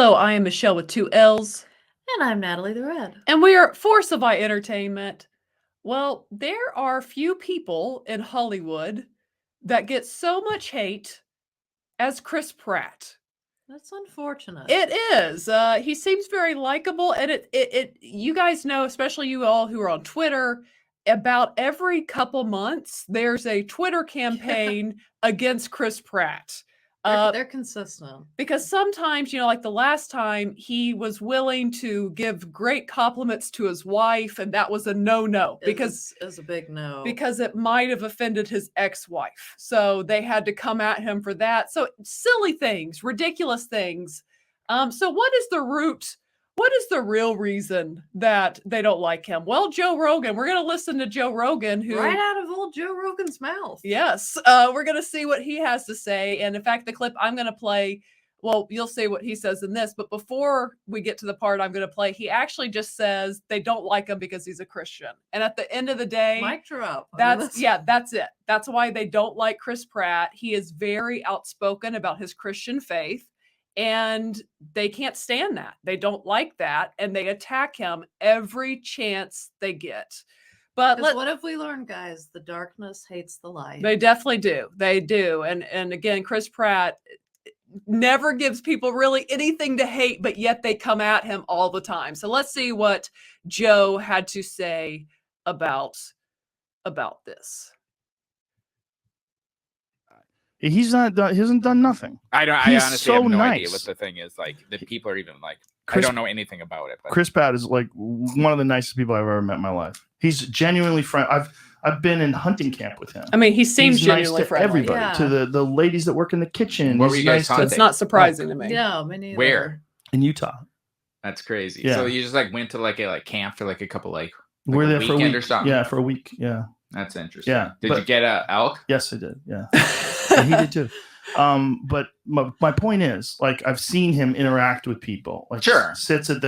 Hello, I am Michelle with 2 L's. And I'm Natalie the Red. And we are Force of I Entertainment. Well, there are few people in Hollywood that get so much hate as Chris Pratt. That's unfortunate. It is. He seems very likable, and it. You guys know, especially you all who are on Twitter, about every couple months there's a Twitter campaign against Chris Pratt. They're consistent. Because sometimes, like the last time, he was willing to give great compliments to his wife, and that was a no-no because it's a big no. Because it might have offended his ex-wife. So they had to come at him for that. So silly things, ridiculous things. So what is the root? What is the real reason that they don't like him? Well, Joe Rogan. We're going to listen to Joe Rogan, who right out of old Joe Rogan's mouth. Yes, we're going to see what he has to say. And in fact, the clip I'm going to play, well, you'll see what he says in this. But before we get to the part I'm going to play, he actually just says they don't like him because he's a Christian. And at the end of the day, mic drop. That's it. That's why they don't like Chris Pratt. He is very outspoken about his Christian faith. And they can't stand that. They don't like that. And they attack him every chance they get. But what have we learned, guys? The darkness hates the light. They definitely do. They do. And again, Chris Pratt never gives people really anything to hate, but yet they come at him all the time. So let's see what Joe had to say about this. He hasn't done nothing. I honestly have no idea what the thing is. Like, the people are even like, I don't know anything about it. But Chris Pratt is like one of the nicest people I've ever met in my life. He's genuinely friendly. I've been in hunting camp with him. I mean, he seems genuinely nice to friendly. everybody, to the ladies that work in the kitchen. Where were you guys hunting? It's not surprising to me. Yeah, me neither. Where? In Utah. That's crazy. Yeah. So you just like went to like a camp for like a couple we're there a for a week or something. Yeah, for a week. Yeah. That's interesting. Yeah. Did you get a elk? Yes, I did. Yeah. Yeah, he did too. But my point is, like, I've seen him interact with people. Like, sure. Sits at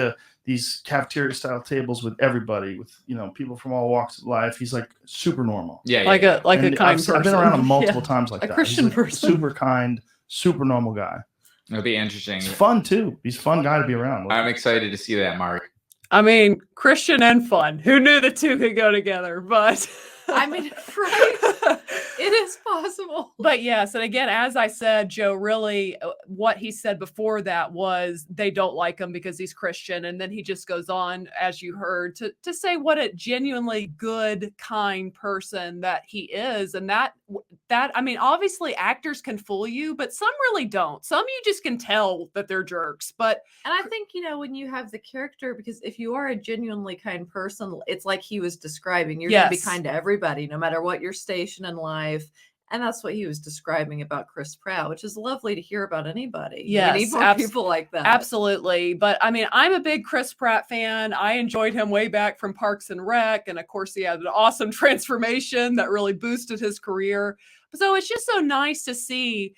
these cafeteria style tables with everybody, with people from all walks of life. He's like super normal. Yeah. Like a kind person. I've been around him multiple times like that. A Christian person. Super kind, super normal guy. It'll be interesting. He's fun too. He's a fun guy to be around. I'm excited to see that, Mark. I mean, Christian and fun. Who knew the two could go together? But I mean, right? It is possible. But yes, and again, as I said, Joe, really what he said before that was they don't like him because he's Christian. And then he just goes on, as you heard, to say what a genuinely good, kind person that he is. And that I mean, obviously actors can fool you, but some really don't. Some you just can tell that they're jerks. And I think, when you have the character, because if you are a genuinely kind person, it's like he was describing, you're going to be kind to everybody, no matter what your station in life. And that's what he was describing about Chris Pratt, which is lovely to hear about anybody. Yes, we need more people like that. Absolutely. But I mean, I'm a big Chris Pratt fan. I enjoyed him way back from Parks and Rec. And of course, he had an awesome transformation that really boosted his career. So it's just so nice to see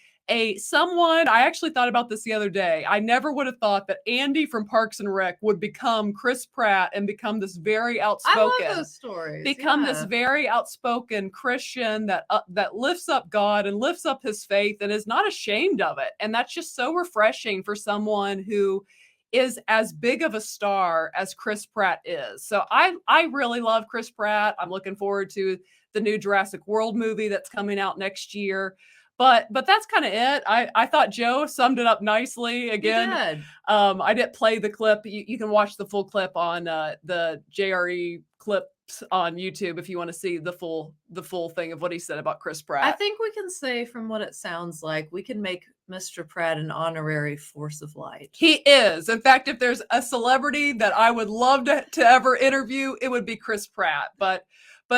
someone. I actually thought about this the other day. I never would have thought that Andy from Parks and Rec would become Chris Pratt and become this very outspoken. I love those stories. This very outspoken Christian that lifts up God and lifts up his faith and is not ashamed of it. And that's just so refreshing for someone who is as big of a star as Chris Pratt is. So I really love Chris Pratt. I'm looking forward to the new Jurassic World movie that's coming out next year. But that's kind of it. I thought Joe summed it up nicely. Again, I didn't play the clip. You can watch the full clip on the JRE clips on YouTube if you want to see the full thing of what he said about Chris Pratt. I think we can say, from what it sounds like, we can make Mr. Pratt an honorary force of light. He is. In fact, if there's a celebrity that I would love to ever interview, it would be Chris Pratt. But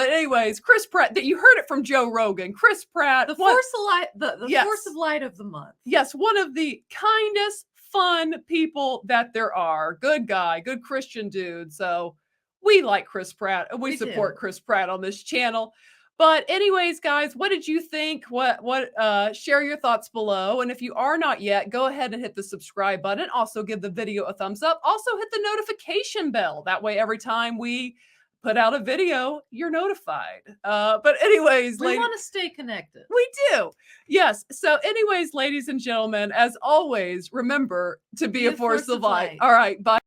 anyways, Chris Pratt, that you heard it from Joe Rogan. Chris Pratt, the force of light, the force of light of the month. Yes, one of the kindest, fun people that there are. Good guy, good Christian dude. So we like Chris Pratt. We support Chris Pratt on this channel. But anyways, guys, what did you think? Share your thoughts below. And if you are not yet, go ahead and hit the subscribe button. Also give the video a thumbs up. Also hit the notification bell. That way, every time we put out a video, you're notified. But anyways, we want to stay connected. We do. Yes. So anyways, ladies and gentlemen, as always, remember to be a force of light. All right. Bye.